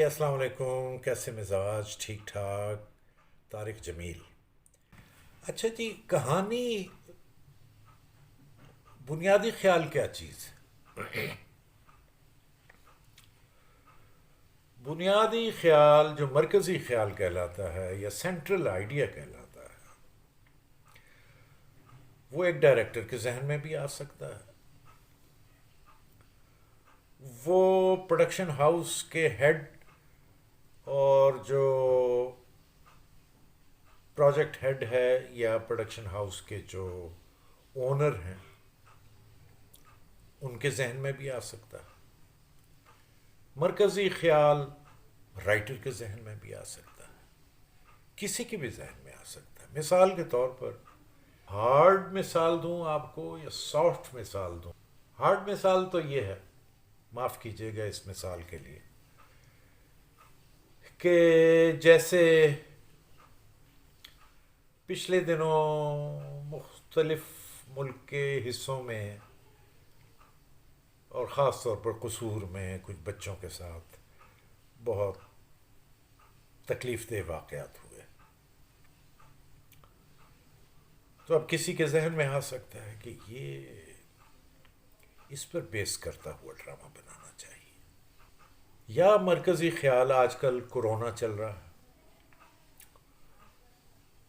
السلام علیکم، کیسے مزاج؟ ٹھیک ٹھاک. طارق جمیل. اچھا جی، کہانی بنیادی خیال کیا چیز ہے؟ بنیادی خیال جو مرکزی خیال کہلاتا ہے یا سینٹرل آئیڈیا کہلاتا ہے، وہ ایک ڈائریکٹر کے ذہن میں بھی آ سکتا ہے. وہ پروڈکشن ہاؤس کے ہیڈ اور جو پروجیکٹ ہیڈ ہے یا پروڈکشن ہاؤس کے جو اونر ہیں ان کے ذہن میں بھی آ سکتا ہے. مرکزی خیال رائٹر کے ذہن میں بھی آ سکتا ہے، کسی کے بھی ذہن میں آ سکتا ہے. مثال کے طور پر ہارڈ مثال دوں آپ کو یا سافٹ مثال دوں؟ ہارڈ مثال تو یہ ہے، معاف کیجیے گا اس مثال کے لیے، کہ جیسے پچھلے دنوں مختلف ملک کے حصوں میں اور خاص طور پر قصور میں کچھ بچوں کے ساتھ بہت تکلیف دہ واقعات ہوئے. تو اب کسی کے ذہن میں آ سکتا ہے کہ یہ اس پر بیس کرتا ہوا ڈرامہ بنانا چاہیے. یا مرکزی خیال آج کل کورونا چل رہا ہے،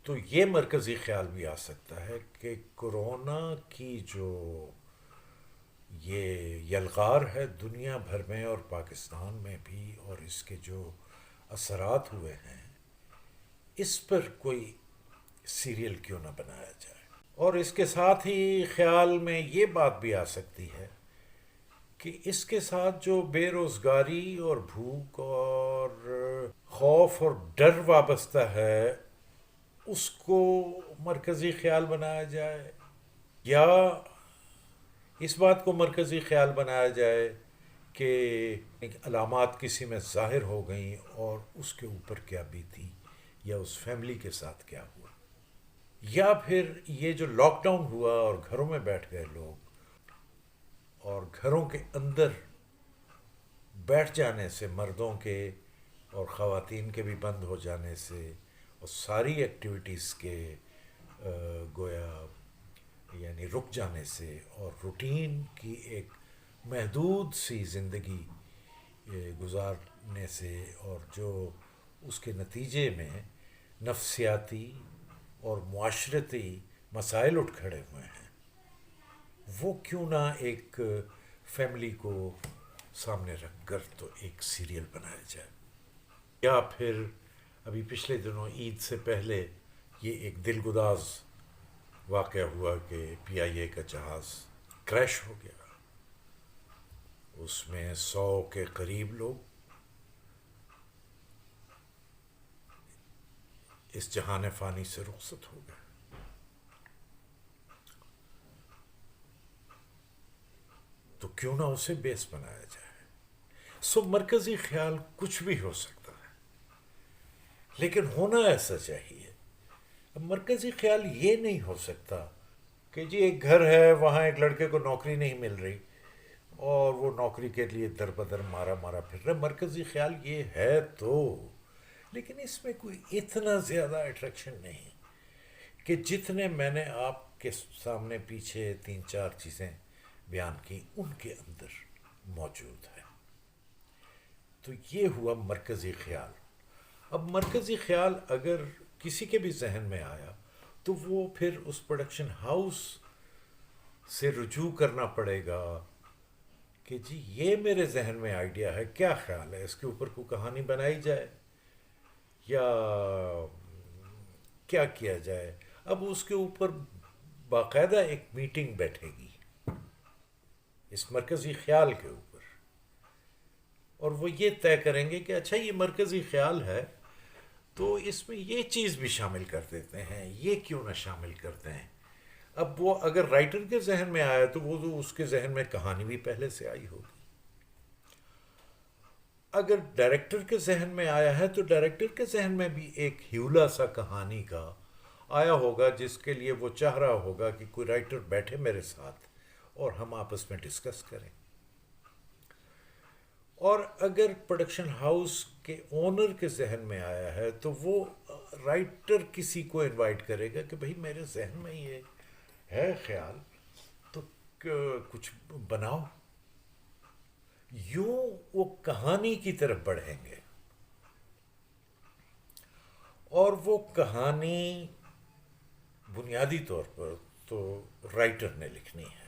تو یہ مرکزی خیال بھی آ سکتا ہے کہ کورونا کی جو یہ یلغار ہے دنیا بھر میں اور پاکستان میں بھی، اور اس کے جو اثرات ہوئے ہیں، اس پر کوئی سیریل کیوں نہ بنایا جائے. اور اس کے ساتھ ہی خیال میں یہ بات بھی آ سکتی ہے کہ اس کے ساتھ جو بے روزگاری اور بھوک اور خوف اور ڈر وابستہ ہے اس کو مرکزی خیال بنایا جائے، یا اس بات کو مرکزی خیال بنایا جائے کہ علامات کسی میں ظاہر ہو گئیں اور اس کے اوپر کیا بیتی یا اس فیملی کے ساتھ کیا ہوا. یا پھر یہ جو لاک ڈاؤن ہوا اور گھروں میں بیٹھ گئے لوگ، اور گھروں کے اندر بیٹھ جانے سے مردوں کے اور خواتین کے بھی بند ہو جانے سے اور ساری ایکٹیویٹیز کے گویا یعنی رک جانے سے اور روٹین کی ایک محدود سی زندگی گزارنے سے، اور جو اس کے نتیجے میں نفسیاتی اور معاشرتی مسائل اٹھ کھڑے ہوئے ہیں، وہ کیوں نہ ایک فیملی کو سامنے رکھ کر تو ایک سیریل بنایا جائے. یا پھر ابھی پچھلے دنوں عید سے پہلے یہ ایک دلگداز واقعہ ہوا کہ پی آئی اے کا جہاز کریش ہو گیا، اس میں 100 کے قریب لوگ اس جہان فانی سے رخصت ہو گئے. تو کیوں نہ اسے بیس بنایا جائے. مرکزی خیال کچھ بھی ہو سکتا ہے، لیکن ہونا ایسا چاہیے. اب مرکزی خیال یہ نہیں ہو سکتا کہ جی ایک گھر ہے، وہاں ایک لڑکے کو نوکری نہیں مل رہی اور وہ نوکری کے لیے در بدر مارا مارا پھر رہا. مرکزی خیال یہ ہے تو، لیکن اس میں کوئی اتنا زیادہ اٹریکشن نہیں کہ جتنے میں نے آپ کے سامنے پیچھے 3 4 چیزیں بیان کی ان کے اندر موجود ہے. تو یہ ہوا مرکزی خیال. اب مرکزی خیال اگر کسی کے بھی ذہن میں آیا تو وہ پھر اس پروڈکشن ہاؤس سے رجوع کرنا پڑے گا کہ جی یہ میرے ذہن میں آئیڈیا ہے، کیا خیال ہے اس کے اوپر کوئی کہانی بنائی جائے یا کیا کیا جائے. اب اس کے اوپر باقاعدہ ایک میٹنگ بیٹھے گی اس مرکزی خیال کے اوپر، اور وہ یہ طے کریں گے کہ اچھا یہ مرکزی خیال ہے تو اس میں یہ چیز بھی شامل کر دیتے ہیں، یہ کیوں نہ شامل کرتے ہیں. اب وہ اگر رائٹر کے ذہن میں آیا تو وہ تو اس کے ذہن میں کہانی بھی پہلے سے آئی ہوگی. اگر ڈائریکٹر کے ذہن میں آیا ہے تو ڈائریکٹر کے ذہن میں بھی ایک ہیولا سا کہانی کا آیا ہوگا، جس کے لیے وہ چاہ رہا ہوگا کہ کوئی رائٹر بیٹھے میرے ساتھ اور ہم آپس میں ڈسکس کریں. اور اگر پروڈکشن ہاؤس کے اونر کے ذہن میں آیا ہے تو وہ رائٹر کسی کو انوائٹ کرے گا کہ بھائی میرے ذہن میں یہ ہے خیال، تو کچھ بناؤ. یوں وہ کہانی کی طرف بڑھیں گے، اور وہ کہانی بنیادی طور پر تو رائٹر نے لکھنی ہے،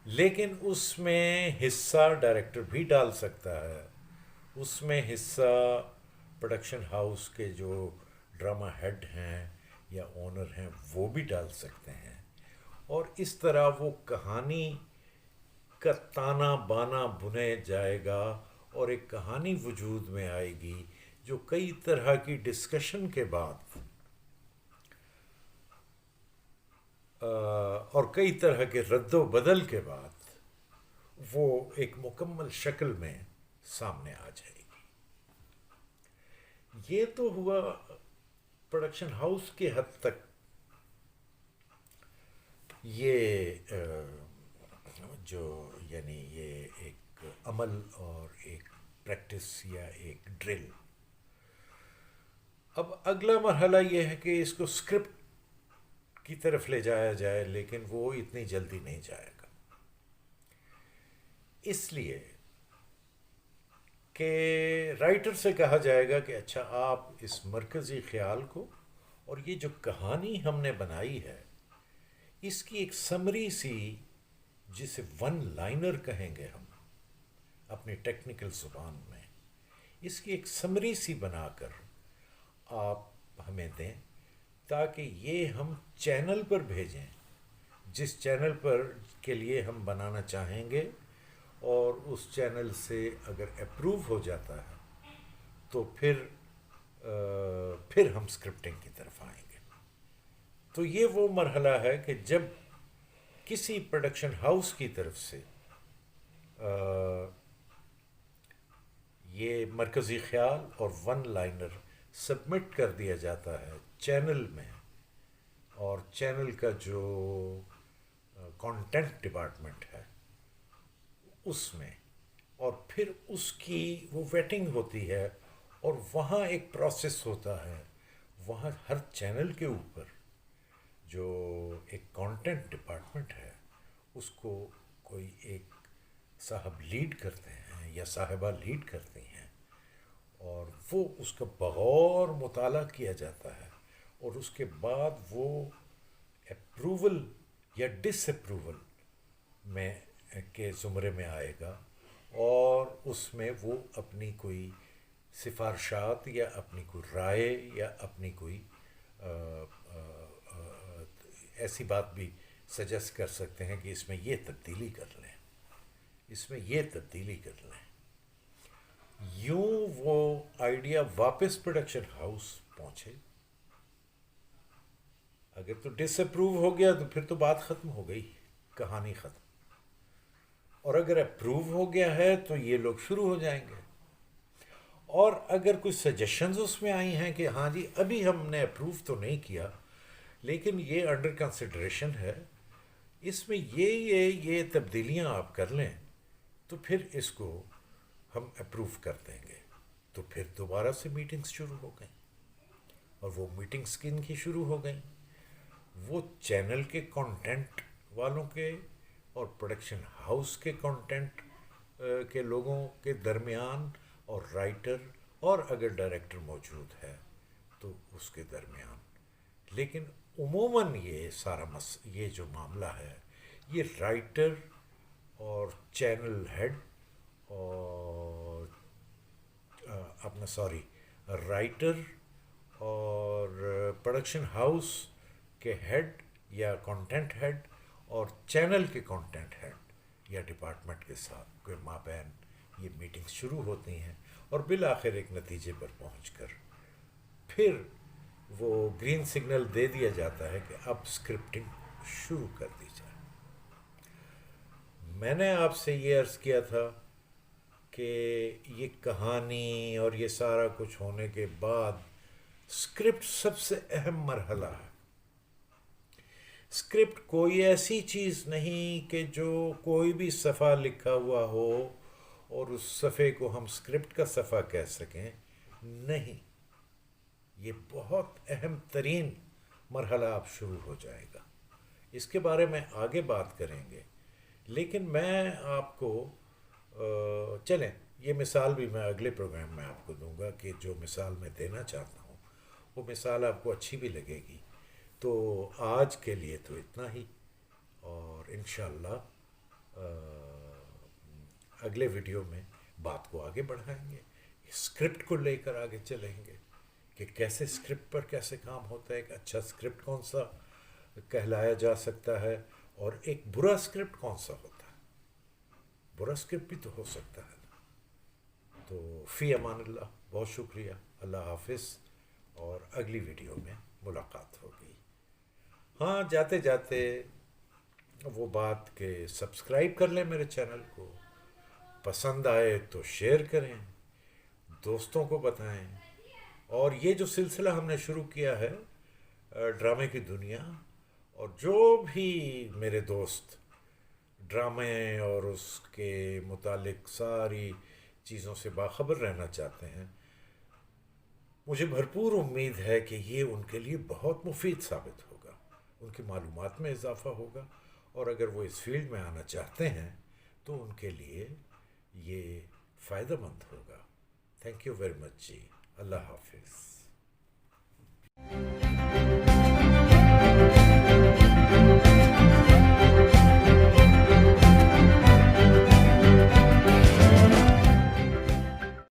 لیکن اس میں حصہ ڈائریکٹر بھی ڈال سکتا ہے، اس میں حصہ پروڈکشن ہاؤس کے جو ڈرامہ ہیڈ ہیں یا اونر ہیں وہ بھی ڈال سکتے ہیں، اور اس طرح وہ کہانی کا تانا بانا بنے جائے گا، اور ایک کہانی وجود میں آئے گی جو کئی طرح کی ڈسکشن کے بعد اور کئی طرح کے رد و بدل کے بعد وہ ایک مکمل شکل میں سامنے آ جائے گی. یہ تو ہوا پروڈکشن ہاؤس کے حد تک یہ جو یعنی یہ ایک عمل اور ایک پریکٹس یا ایک ڈرل. اب اگلا مرحلہ یہ ہے کہ اس کو اسکرپٹ کی طرف لے جایا جائے، لیکن وہ اتنی جلدی نہیں جائے گا، اس لیے کہ رائٹر سے کہا جائے گا کہ اچھا آپ اس مرکزی خیال کو اور یہ جو کہانی ہم نے بنائی ہے اس کی ایک سمری سی، جسے ون لائنر کہیں گے ہم اپنی ٹیکنیکل زبان میں، اس کی ایک سمری سی بنا کر آپ ہمیں دیں تاکہ یہ ہم چینل پر بھیجیں، جس چینل پر کے لیے ہم بنانا چاہیں گے، اور اس چینل سے اگر اپروو ہو جاتا ہے تو پھر ہم اسکرپٹنگ کی طرف آئیں گے. تو یہ وہ مرحلہ ہے کہ جب کسی پروڈکشن ہاؤس کی طرف سے یہ مرکزی خیال اور ون لائنر سبمٹ کر دیا جاتا ہے چینل میں، اور چینل کا جو کانٹینٹ ڈپارٹمنٹ ہے اس میں، اور پھر اس کی وہ ویٹنگ ہوتی ہے، اور وہاں ایک پروسیس ہوتا ہے، وہاں ہر چینل کے اوپر جو ایک کانٹینٹ ڈپارٹمنٹ ہے اس کو کوئی ایک صاحب لیڈ کرتے ہیں یا صاحبہ لیڈ کرتی ہیں، اور وہ اس کا بغور مطالعہ کیا جاتا ہے، اور اس کے بعد وہ اپروول یا ڈس اپروول میں کے زمرے میں آئے گا، اور اس میں وہ اپنی کوئی سفارشات یا اپنی کوئی رائے یا اپنی کوئی ایسی بات بھی سجیسٹ کر سکتے ہیں کہ اس میں یہ تبدیلی کر لیں، اس میں یہ تبدیلی کر لیں. یوں وہ آئیڈیا واپس پروڈکشن ہاؤس پہنچے. اگر تو ڈس اپروو ہو گیا تو پھر تو بات ختم ہو گئی، کہانی ختم. اور اگر اپروو ہو گیا ہے تو یہ لوگ شروع ہو جائیں گے. اور اگر کچھ سجیشنز اس میں آئی ہیں کہ ہاں جی ابھی ہم نے اپروو تو نہیں کیا لیکن یہ انڈر کنسیڈریشن ہے، اس میں یہ تبدیلیاں آپ کر لیں، تو پھر اس کو ہم اپروو کر دیں گے. تو پھر دوبارہ سے میٹنگز شروع ہو گئیں، اور وہ میٹنگز کن کی شروع ہو گئیں؟ وہ چینل کے کانٹینٹ والوں کے اور پروڈکشن ہاؤس کے کانٹینٹ کے لوگوں کے درمیان، اور رائٹر اور اگر ڈائریکٹر موجود ہے تو اس کے درمیان. لیکن عموماً یہ سارا یہ جو معاملہ ہے یہ رائٹر اور چینل ہیڈ اور اپنا رائٹر اور پروڈکشن ہاؤس کے ہیڈ یا کانٹینٹ ہیڈ اور چینل کے کانٹینٹ ہیڈ یا ڈپارٹمنٹ کے ساتھ کوئی مابین یہ میٹنگز شروع ہوتی ہیں، اور بالآخر ایک نتیجے پر پہنچ کر پھر وہ گرین سگنل دے دیا جاتا ہے کہ اب اسکرپٹنگ شروع کر دی جائے. میں نے آپ سے یہ عرض کیا تھا کہ یہ کہانی اور یہ سارا کچھ ہونے کے بعد اسکرپٹ سب سے اہم مرحلہ ہے. اسکرپٹ کوئی ایسی چیز نہیں کہ جو کوئی بھی صفحہ لکھا ہوا ہو اور اس صفحے کو ہم اسکرپٹ کا صفحہ کہہ سکیں. نہیں، یہ بہت اہم ترین مرحلہ اب شروع ہو جائے گا. اس کے بارے میں آگے بات کریں گے، لیکن میں آپ کو چلیں یہ مثال بھی میں اگلے پروگرام میں آپ کو دوں گا، کہ جو مثال میں دینا چاہتا ہوں وہ مثال آپ کو اچھی بھی لگے گی. تو آج کے لیے تو اتنا ہی، اور انشاءاللہ اگلے ویڈیو میں بات کو آگے بڑھائیں گے، اسکرپٹ کو لے کر آگے چلیں گے کہ کیسے اسکرپٹ پر کیسے کام ہوتا ہے، ایک اچھا اسکرپٹ کون سا کہلایا جا سکتا ہے، اور ایک برا اسکرپٹ کون سا ہوتا ہے. برا اسکرپٹ بھی تو ہو سکتا ہے نا. تو فی امان اللہ، بہت شکریہ، اللہ حافظ، اور اگلی ویڈیو میں ملاقات ہوگی. ہاں، جاتے جاتے وہ بات کہ سبسکرائب کر لیں میرے چینل کو، پسند آئے تو شیئر کریں، دوستوں کو بتائیں. اور یہ جو سلسلہ ہم نے شروع کیا ہے ڈرامے کی دنیا، اور جو بھی میرے دوست ڈرامے اور اس کے متعلق ساری چیزوں سے باخبر رہنا چاہتے ہیں، مجھے بھرپور امید ہے کہ یہ ان کے لیے بہت مفید ثابت ہوگا، ان کی معلومات میں اضافہ ہوگا، اور اگر وہ اس فیلڈ میں آنا چاہتے ہیں تو ان کے لیے یہ فائدہ مند ہوگا. تھینک یو ویری مچ جی. اللہ حافظ.